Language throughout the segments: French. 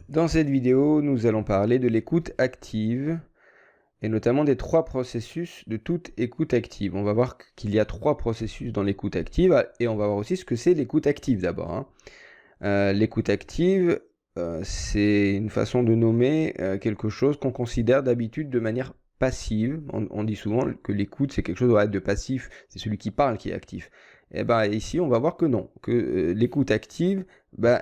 Dans cette vidéo, nous allons parler de l'écoute active et notamment des 3 processus de toute écoute active. On va voir qu'il y a 3 processus dans l'écoute active et on va voir aussi ce que c'est l'écoute active d'abord, hein. L'écoute active, c'est une façon de nommer quelque chose qu'on considère d'habitude de manière passive. On dit souvent que l'écoute, c'est quelque chose de passif, c'est celui qui parle qui est actif. Et ben ici, on va voir que non, que l'écoute active,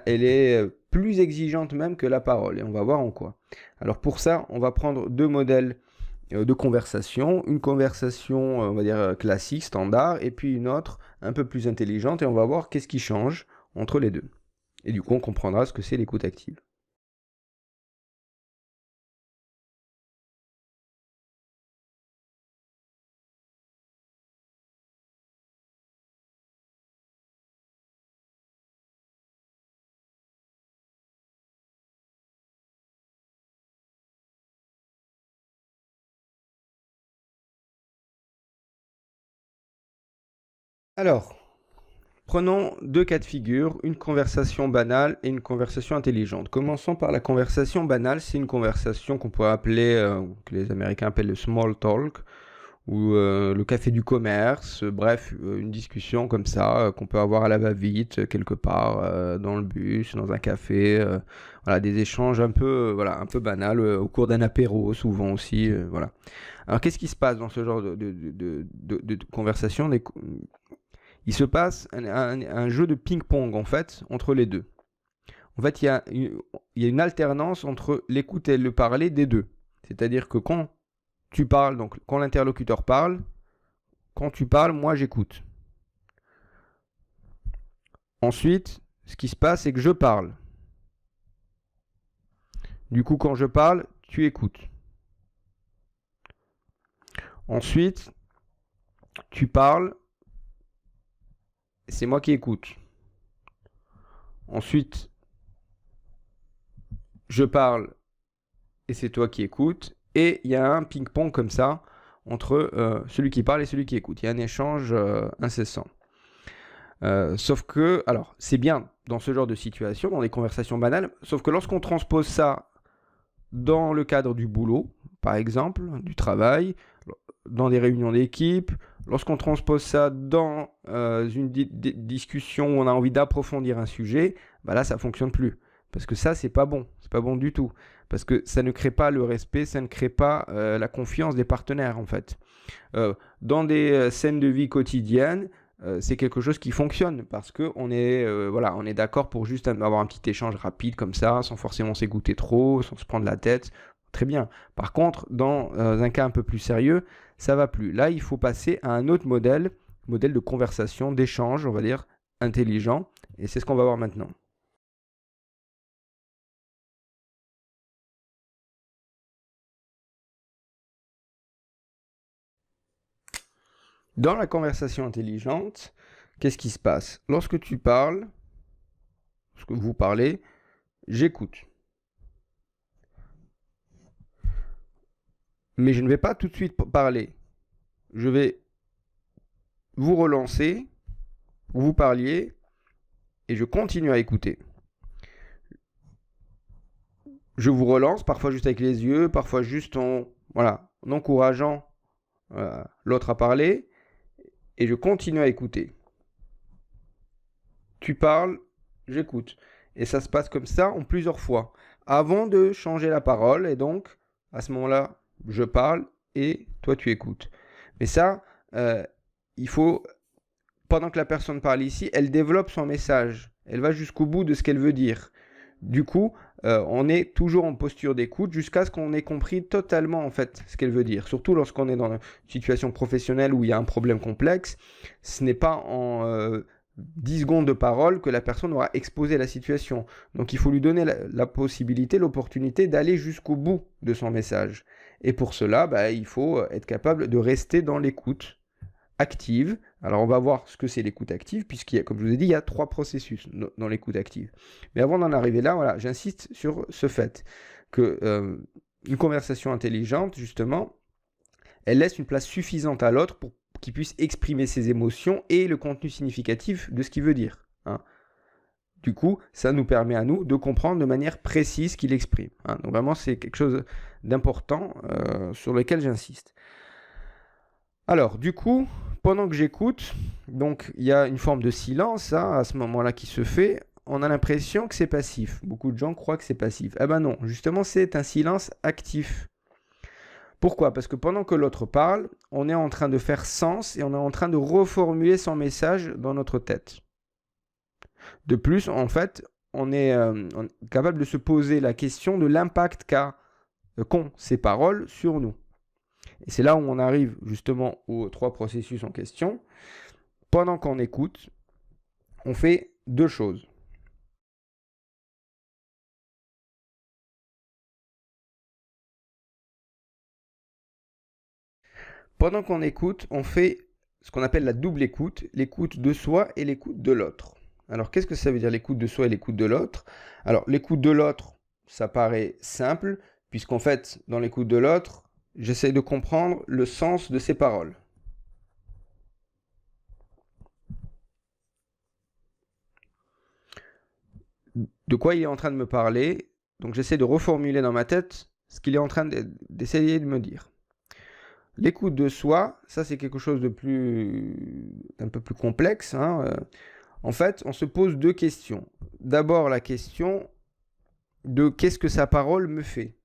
elle est plus exigeante même que la parole, et on va voir en quoi. Alors pour ça, on va prendre 2 modèles de conversation, une conversation, on va dire, classique, standard, et puis une autre un peu plus intelligente, et on va voir qu'est-ce qui change entre les deux. Et du coup, on comprendra ce que c'est l'écoute active. Alors, prenons 2 cas de figure, une conversation banale et une conversation intelligente. Commençons par la conversation banale, c'est une conversation qu'on pourrait appeler, que les Américains appellent le small talk, ou le café du commerce, bref, une discussion comme ça, qu'on peut avoir à la va-vite, quelque part, dans le bus, dans un café, voilà, des échanges un peu, voilà, un peu banals, au cours d'un apéro, souvent aussi, voilà. Alors, qu'est-ce qui se passe dans ce genre de conversation? Il se passe un jeu de ping-pong, en fait, entre les deux. En fait, il y a une alternance entre l'écoute et le parler des deux. C'est-à-dire que quand tu parles, donc quand l'interlocuteur parle, quand tu parles, moi j'écoute. Ensuite, ce qui se passe, c'est que je parle. Du coup, quand je parle, tu écoutes. Ensuite, tu parles, c'est moi qui écoute. Ensuite, je parle et c'est toi qui écoutes. Et il y a un ping-pong comme ça entre celui qui parle et celui qui écoute. Il y a un échange incessant. Sauf que, alors, c'est bien dans ce genre de situation, dans des conversations banales, sauf que lorsqu'on transpose ça dans le cadre du boulot, par exemple, du travail, dans des réunions d'équipe, lorsqu'on transpose ça dans une discussion où on a envie d'approfondir un sujet, là, ça fonctionne plus. Parce que ça, c'est pas bon. C'est pas bon du tout. Parce que ça ne crée pas le respect, ça ne crée pas la confiance des partenaires, en fait. Dans des scènes de vie quotidiennes, c'est quelque chose qui fonctionne parce que on est d'accord pour juste avoir un petit échange rapide comme ça, sans forcément s'écouter trop, sans se prendre la tête. Très bien. Par contre, dans un cas un peu plus sérieux, ça va plus. Là, il faut passer à un autre modèle de conversation, d'échange, on va dire, intelligent. Et c'est ce qu'on va voir maintenant. Dans la conversation intelligente, qu'est-ce qui se passe? Lorsque tu parles, lorsque vous parlez, j'écoute. Mais je ne vais pas tout de suite parler. Je vais vous relancer, vous parliez, et je continue à écouter. Je vous relance, parfois juste avec les yeux, parfois juste en encourageant l'autre à parler, et je continue à écouter. Tu parles, j'écoute. Et ça se passe comme ça en plusieurs fois, avant de changer la parole, et donc, à ce moment-là, je parle, et toi tu écoutes. Mais ça, il faut, pendant que la personne parle ici, elle développe son message. Elle va jusqu'au bout de ce qu'elle veut dire. Du coup, on est toujours en posture d'écoute jusqu'à ce qu'on ait compris totalement en fait ce qu'elle veut dire. Surtout lorsqu'on est dans une situation professionnelle où il y a un problème complexe, ce n'est pas en 10 secondes de parole que la personne aura exposé la situation. Donc il faut lui donner la possibilité, l'opportunité d'aller jusqu'au bout de son message. Et pour cela, il faut être capable de rester dans l'écoute active. Alors on va voir ce que c'est l'écoute active, puisqu'il y a, comme je vous ai dit, il y a 3 processus dans l'écoute active. Mais avant d'en arriver là, voilà, j'insiste sur ce fait que une conversation intelligente, justement, elle laisse une place suffisante à l'autre pour qu'il puisse exprimer ses émotions et le contenu significatif de ce qu'il veut dire, hein. Du coup, ça nous permet à nous de comprendre de manière précise ce qu'il exprime. Hein. Donc vraiment, c'est quelque chose d'important sur lequel j'insiste. Alors, du coup, pendant que j'écoute, donc il y a une forme de silence à ce moment-là qui se fait. On a l'impression que c'est passif. Beaucoup de gens croient que c'est passif. Eh ben non, justement, c'est un silence actif. Pourquoi? Parce que pendant que l'autre parle, on est en train de faire sens et on est en train de reformuler son message dans notre tête. De plus, en fait, on est capable de se poser la question de l'impact qu'ont ces paroles sur nous. Et c'est là où on arrive justement aux 3 processus en question. Pendant qu'on écoute, on fait 2 choses. Pendant qu'on écoute, on fait ce qu'on appelle la double écoute, l'écoute de soi et l'écoute de l'autre. Alors, qu'est-ce que ça veut dire l'écoute de soi et l'écoute de l'autre? Alors, l'écoute de l'autre, ça paraît simple, puisqu'en fait, dans l'écoute de l'autre, j'essaie de comprendre le sens de ses paroles. De quoi il est en train de me parler, donc j'essaie de reformuler dans ma tête ce qu'il est en train d'essayer de me dire. L'écoute de soi, ça c'est quelque chose d'un peu plus complexe. Hein. En fait, on se pose 2 questions. D'abord la question de qu'est-ce que sa parole me fait.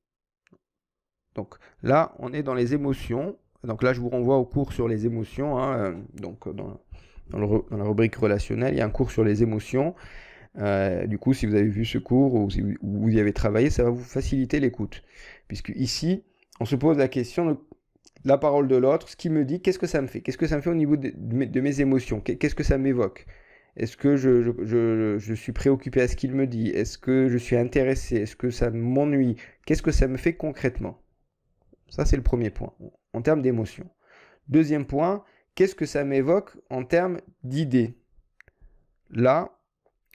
Donc là, on est dans les émotions. Donc là, je vous renvoie au cours sur les émotions. Hein. Donc dans la rubrique relationnelle, il y a un cours sur les émotions. Du coup, si vous avez vu ce cours ou si vous y avez travaillé, ça va vous faciliter l'écoute. Puisque ici, on se pose la question de la parole de l'autre, ce qu'il me dit, qu'est-ce que ça me fait? Qu'est-ce que ça me fait au niveau de mes émotions? Qu'est-ce que ça m'évoque? Est-ce que je suis préoccupé à ce qu'il me dit? Est-ce que je suis intéressé? Est-ce que ça m'ennuie? Qu'est-ce que ça me fait concrètement? Ça, c'est le premier point, en termes d'émotions. Deuxième point, qu'est-ce que ça m'évoque en termes d'idées? Là,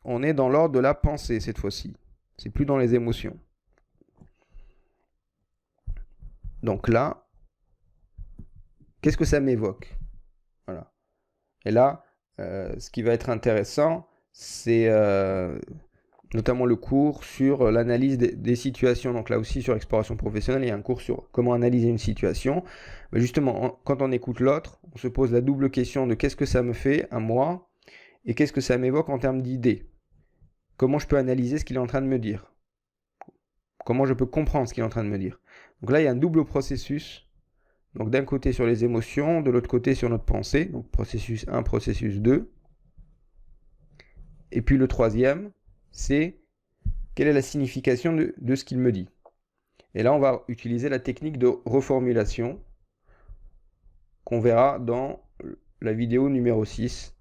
on est dans l'ordre de la pensée cette fois-ci. C'est plus dans les émotions. Donc là, qu'est-ce que ça m'évoque? Voilà. Et là, ce qui va être intéressant, c'est notamment le cours sur l'analyse des situations. Donc là aussi, sur exploration professionnelle, il y a un cours sur comment analyser une situation. Mais justement, quand on écoute l'autre, on se pose la double question de qu'est-ce que ça me fait à moi et qu'est-ce que ça m'évoque en termes d'idées. Comment je peux analyser ce qu'il est en train de me dire? Comment je peux comprendre ce qu'il est en train de me dire? Donc là, il y a un double processus. Donc d'un côté sur les émotions, de l'autre côté sur notre pensée. Donc processus 1, processus 2. Et puis le troisième, c'est quelle est la signification de ce qu'il me dit. Et là, on va utiliser la technique de reformulation qu'on verra dans la vidéo numéro 6.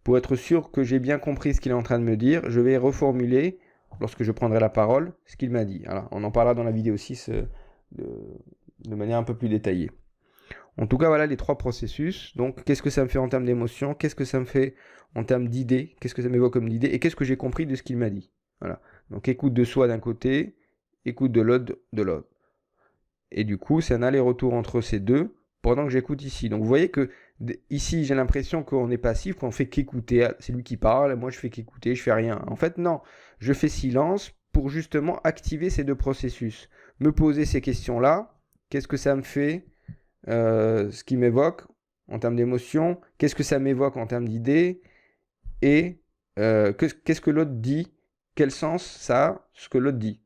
Pour être sûr que j'ai bien compris ce qu'il est en train de me dire, je vais reformuler, lorsque je prendrai la parole, ce qu'il m'a dit. Alors, on en parlera dans la vidéo 6 de manière un peu plus détaillée. En tout cas, voilà les 3 processus. Donc, qu'est-ce que ça me fait en termes d'émotion? Qu'est-ce que ça me fait en termes d'idées? Qu'est-ce que ça m'évoque comme d'idées? Et qu'est-ce que j'ai compris de ce qu'il m'a dit? Voilà. Donc, écoute de soi d'un côté, écoute de l'autre de l'autre. Et du coup, c'est un aller-retour entre ces deux pendant que j'écoute ici. Donc, vous voyez que ici, j'ai l'impression qu'on est passif, qu'on fait qu'écouter. C'est lui qui parle, moi je fais qu'écouter, je fais rien. En fait, non. Je fais silence pour justement activer ces 2 processus. Me poser ces questions-là. Qu'est-ce que ça me fait? Ce qui m'évoque en termes d'émotion, qu'est-ce que ça m'évoque en termes d'idées, et qu'est-ce que l'autre dit, quel sens ça a ce que l'autre dit.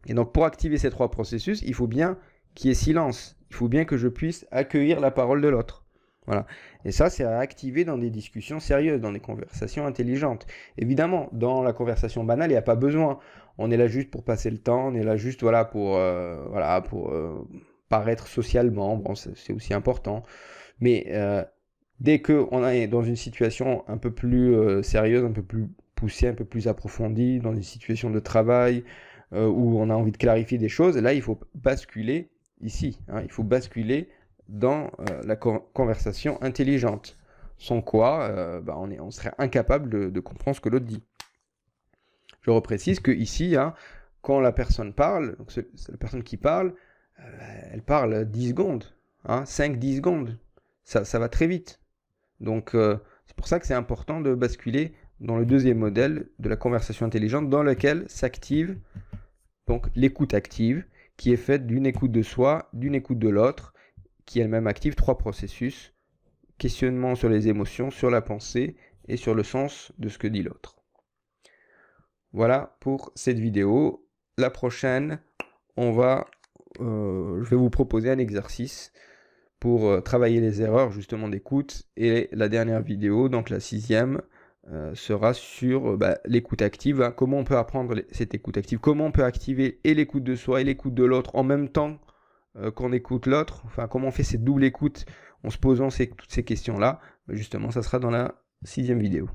Et donc pour activer ces 3 processus, il faut bien qu'il y ait silence, il faut bien que je puisse accueillir la parole de l'autre. Voilà. Et ça, c'est à activer dans des discussions sérieuses, dans des conversations intelligentes. Évidemment, dans la conversation banale, il n'y a pas besoin. On est là juste pour passer le temps, on est là juste pour paraître socialement. Bon, c'est aussi important. Mais dès qu'on est dans une situation un peu plus sérieuse, un peu plus poussée, un peu plus approfondie, dans une situation de travail où on a envie de clarifier des choses, là, il faut basculer ici. Hein, il faut basculer dans la conversation intelligente. Sans quoi, on serait incapable de comprendre ce que l'autre dit. Je reprécise que ici, hein, quand la personne parle, donc c'est la personne qui parle, elle parle 10 secondes, hein, 5-10 secondes. Ça va très vite. Donc c'est pour ça que c'est important de basculer dans le deuxième modèle de la conversation intelligente, dans lequel s'active donc l'écoute active, qui est faite d'une écoute de soi, d'une écoute de l'autre, qui elle-même active 3 processus: questionnement sur les émotions, sur la pensée et sur le sens de ce que dit l'autre. Voilà pour cette vidéo. La prochaine, je vais vous proposer un exercice pour travailler les erreurs justement d'écoute. Et la dernière vidéo, donc la 6e, sera sur l'écoute active, hein. Comment on peut apprendre cette écoute active, comment on peut activer et l'écoute de soi et l'écoute de l'autre en même temps qu'on écoute l'autre, enfin comment on fait cette double écoute en se posant toutes ces questions-là. Justement, ça sera dans la 6e vidéo.